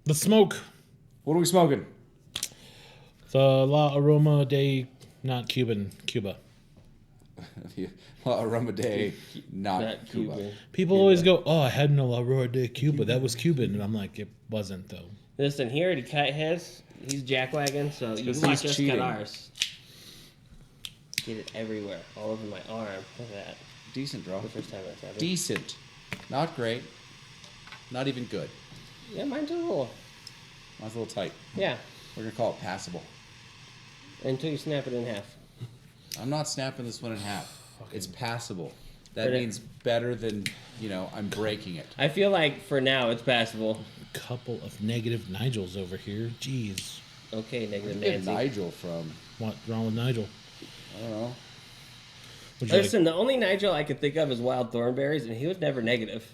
The smoke. What are we smoking? The La Aroma de, not Cuban, Cuba. La Aroma de, not Cuba. Cuban. People always go, oh, I had no La Aroma de Cuba. That was Cuban. And I'm like, it wasn't, though. Listen, he already cut his. He's jackwagon, so you Because watch he's us cheating. cut ours. Get it everywhere, all over my arm. Look at that. Decent draw. The first time that's happened. Decent. Not great. Not even good. Yeah, mine's a little. Mine's a little tight. Yeah, We're going to call it passable. until you snap it in half. I'm not snapping this one in half. It's passable. That But it- means better than, I'm breaking it. I feel like for now it's passable. Couple of negative Nigels over here. Jeez. Okay, negative Where'd Nancy. Nigel from? What's wrong with Nigel? I don't know. Would you like Listen, the only Nigel I could think of is Wild Thornberries, and he was never negative.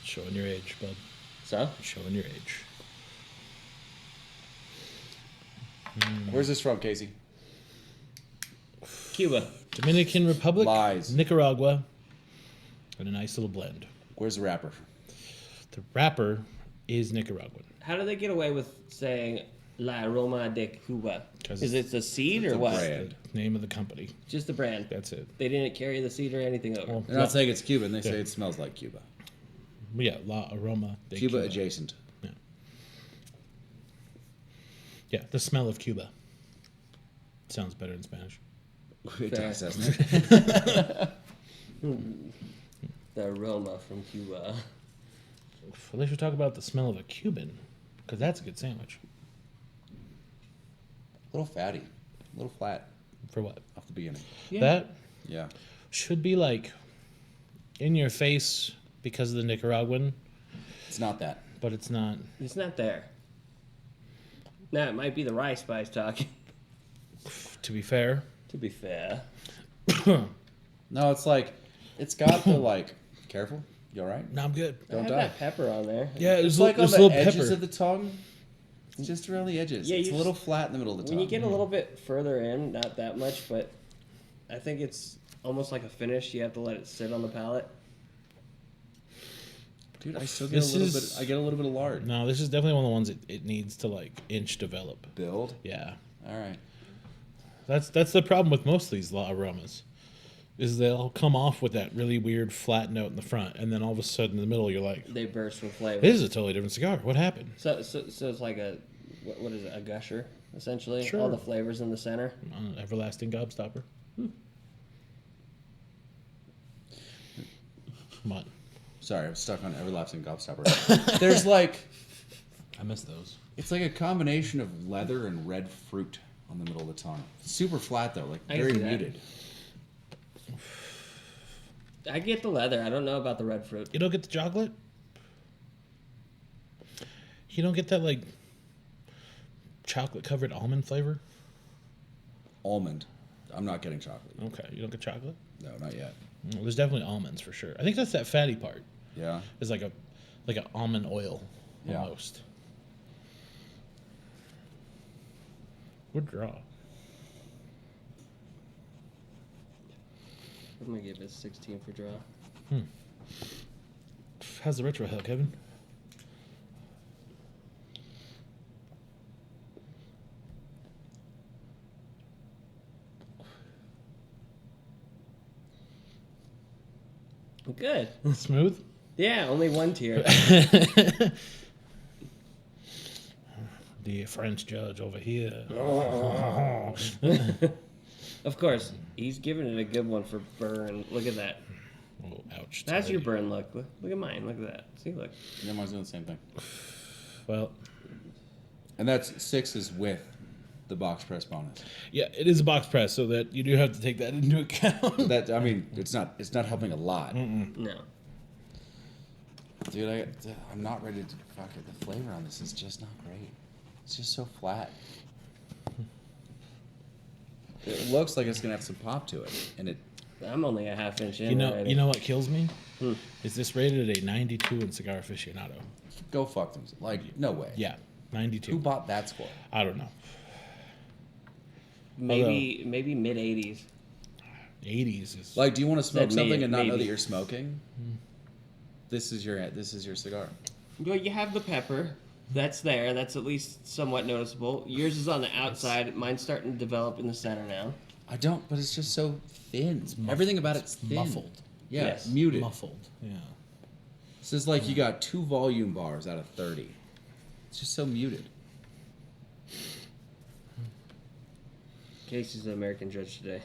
showing your age, bud. So? Showing your age. Where's this from, Casey? Cuba. Dominican Republic. Lies. Nicaragua. And a nice little blend. Where's the rapper? The wrapper is Nicaraguan. How do they get away with saying La Aroma de Cuba? 'Cause Is it the seed it's or a what? brand. The name of the company. Just the brand. That's it. They didn't carry the seed or anything over. Well, They're not saying it's Cuban. They Yeah. say it smells like Cuba. yeah, La Aroma de Cuba adjacent. Yeah. Yeah, the smell of Cuba. Sounds better in Spanish. It Fair. does, doesn't it? The aroma from Cuba. At least we talk about the smell of a Cuban, because that's a good sandwich. A little fatty. A little flat For what? off the beginning. Yeah. That Yeah. should be like in your face because of the Nicaraguan, It's not that. but it's not. It's not there. Now, it might be the rice spice talking. To be fair, To be fair. No, it's like, it's got the careful. You all right? no, I'm good. I Don't have die. that pepper on there. Yeah, It's there's like on there's the a little edges pepper. of the tongue. It's just around the edges. Yeah, it's you a little flat in the middle of the tongue. When you get a little bit further in, not that much, but I think it's almost like a finish. You have to let it sit on the palate. Dude, I still get This a little is- bit. I get a little bit of lard. No, this is definitely one of the ones it needs to inch develop. Build. Yeah, All right. that's the problem with most of these La Aromas, is they'll come off with that really weird flat note in the front, and then all of a sudden in the middle you're like, They burst with flavor. this is a totally different cigar. What happened? So it's like a, what is it, a gusher, essentially? Sure. All the flavors in the center. Everlasting gobstopper. What? Sorry, I'm stuck on everlasting gobstopper. There's I miss those. it's like a combination of leather and red fruit on the middle of the tongue. Super flat though, I can very see that. muted. I get the leather. I don't know about the red fruit. You don't get the chocolate? You don't get that chocolate covered almond flavor? Almond. I'm not getting chocolate. Okay, you don't get chocolate? No, not yet. Well, there's definitely almonds for sure. I think that's that fatty part. Yeah. It's like an almond oil Yeah. almost. Good draw. I'm gonna give it 16 for draw. How's the retro hell, Kevin? Good. Smooth? Yeah, only one tier. The French judge over here. Of course, he's giving it a good one for burn. Look at that. Oh, ouch. That's your burn look. Look at mine. Look at that. See, look. Yeah, mine's doing the same thing. Well, And that's 6 is with the box press bonus. yeah, it is a box press, so that you do have to take that into account. That it's not helping a lot. No. Dude, I'm not ready to fuck it. The flavor on this is just not great. It's just so flat. It looks like it's gonna have some pop to it, and it. I'm only a half inch in. You know, already. you know what kills me? Hmm. Is this rated a 92 in Cigar Aficionado? Go fuck them. No way. Yeah, 92. Who bought that score? I don't know. maybe mid 80s. 80s is Do you want to smoke Said something and not know maybe. that you're smoking? This is your cigar. Well, you have the pepper. That's there. That's at least somewhat noticeable. Yours is on the outside. Mine's starting to develop in the center now. I don't, but it's just so thin. Everything about it's thin. Muffled. Yeah, Yes. muted. Muffled. Yeah. This is like you got 2 volume bars out of 30. It's just so muted. Casey's the American judge today.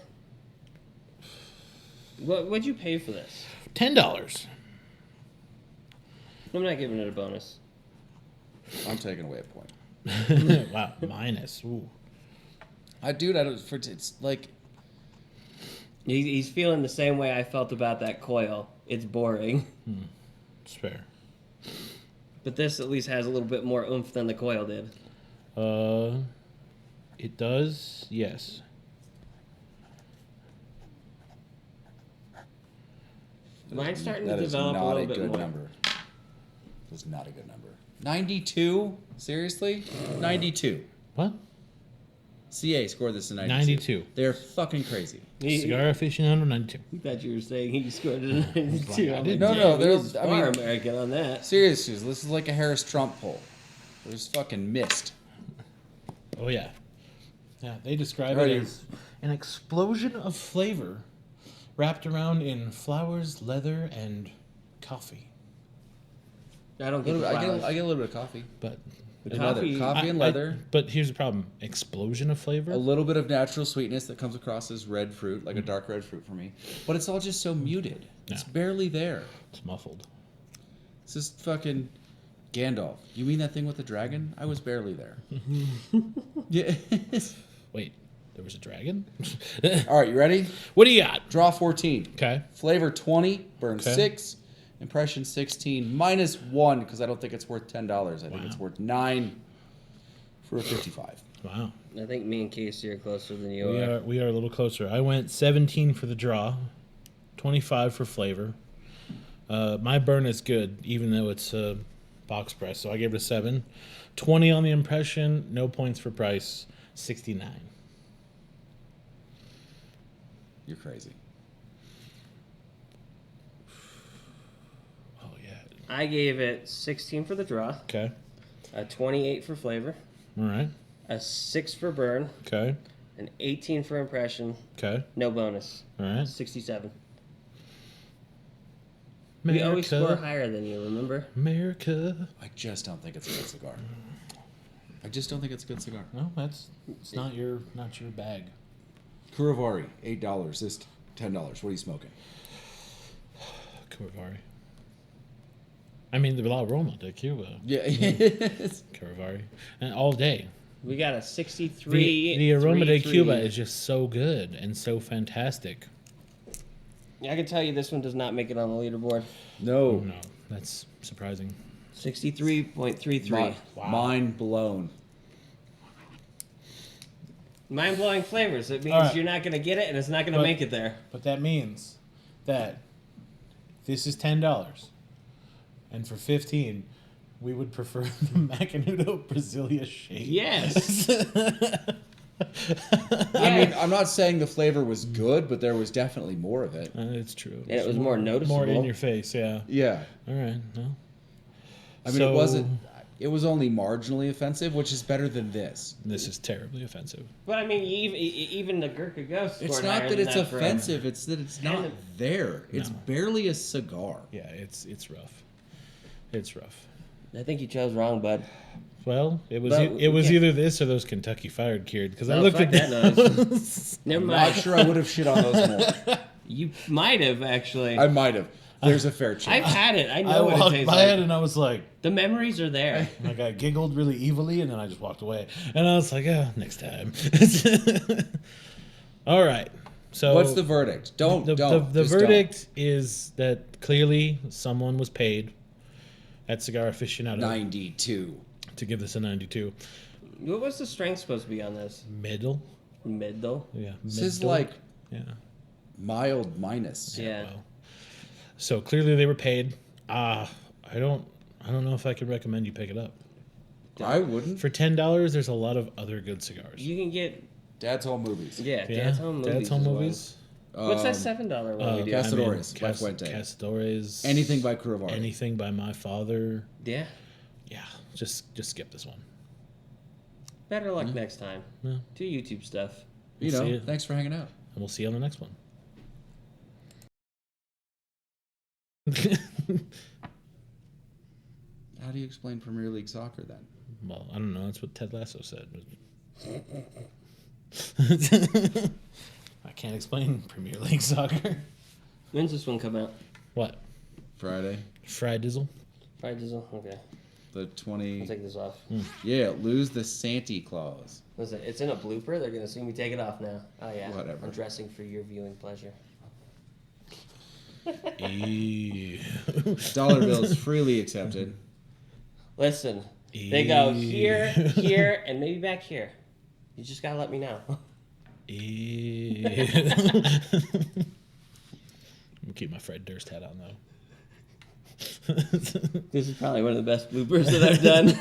What'd you pay for this? $10. I'm not giving it a bonus. I'm taking away a point. Wow. Minus. Ooh. It's like He's feeling the same way I felt about that coil. It's boring. It's fair. But this at least has a little bit more oomph than the coil did. It does. Yes. Mine's starting to that is develop a not little a bit good more. number. That's not a good number. 92? Seriously? 92. What? CA scored this in 92. 92. They're fucking crazy. Cigar aficionado 92. I thought you were saying he scored it in 92. I didn't. No, He was they're- far American on that. Seriously, this is like a Harris Trump poll. There's fucking missed. Oh yeah. Yeah, they describe Alright. it as an explosion of flavor wrapped around in flowers, leather, and coffee. I don't I get the get flowers. a little bit of coffee. But The Coffee and leather. but here's the problem: explosion of flavor. A little bit of natural sweetness that comes across as red fruit, like a dark red fruit for me. But it's all just so muted. It's Yeah. barely there. It's muffled. It's just fucking Gandalf. You mean that thing with the dragon? I was barely there. Yeah. Wait, there was a dragon. All right, you ready? What do you got? Draw 14. Okay. Flavor 20, burn Okay. 6, impression 16, minus 1 because I don't think it's worth $10. I think Wow. it's worth 9 for a 55. Wow. I think me and Casey are closer than you We are a little closer. I went 17 for the draw, 25 for flavor. My burn is good, even though it's a box press, so I gave it a 7. 20 on the impression, no points for price, 69. You're crazy. Oh yeah. I gave it 16 for the draw, Okay. a 28 for flavor, All right. a 6 for burn, Okay. an 18 for impression, Okay. no bonus, All right. 67. We always score America. higher than you, remember? America. I just don't think it's a good cigar. I just don't think it's a good cigar. No, it's not your bag. Curavari, $8. This $10. What are you smoking? Curavari. I mean, the La Aroma de Cuba. Yeah. Curavari. And all day. We got a 63. The Aroma de 3-3. Cuba is just so good and so fantastic. I can tell you this one does not make it on the leaderboard. No. No, that's surprising. 63.33. Wow. Mind blown. Mind-blowing flavors. It means All right. you're not going to get it, and it's not going to But- make it there. But that means that this is $10. And for 15, we would prefer the Macanudo Brasilia shade. Yes. I mean, I'm not saying the flavor was good, but there was definitely more of it. It's true. And it was more noticeable. More in your face, yeah. Yeah. All right, no. I mean, it was only marginally offensive, which is better than this. This is terribly offensive. But I mean, even the Gurkha Ghost It's scored not higher that than it's that for us. offensive, it's that it's not And there. It's No. barely a cigar. Yeah, it's rough. It's rough. I think you chose wrong, bud. Well, it was But it was we can't- either this or those Kentucky Fired Cured because I No, looked fuck at that noise. Never I'm mind. not sure I would have shit on those more. You might have, actually. I might have. There's a fair I've chance. had it. I I know what it walked tastes by like. it and I was like, The memories are there. like I giggled really evilly and then I just walked away and I was like, next time. All right. So What's the verdict? Don't. the Just verdict is that clearly someone was paid at Cigar Aficionado don't. 92. to give this a 92. What was the strength supposed to be on this? Middle. Middle? Yeah. This is middle. like Yeah. mild minus. Yeah. Well, so clearly they were paid. I don't know if I could recommend you pick it up. I wouldn't. For $10, there's a lot of other good cigars. You can get, Dad's Home Movies. yeah, Yeah, Dad's Home Movies. Dad's Home as well. Movies. What's that $7 one we do? Castadores by Fuente. Castadores. Anything by Curavari. Anything by My Father. Yeah. Yeah, just skip this one. Better luck next time. Yeah. Do YouTube stuff. You We'll see know, you. thanks for hanging out. And we'll see you on the next one. How do you explain Premier League soccer then? Well, I don't know. That's what Ted Lasso said. I can't explain Premier League soccer. When's this one come out? What? Friday, Fried Dizzle? Friday Dizzle? Okay. the 20. I'll take this off. Yeah, lose the Santa Claus. Listen, it's in a blooper. They're going to see me take it off now. Oh, yeah. Whatever. I'm dressing for your viewing pleasure. Ew. Dollar bills freely accepted. Listen, they go here, here, and maybe back here. You just got to let me know. Ew. I'm gonna keep my Fred Durst hat on though. This is probably one of the best bloopers that I've done.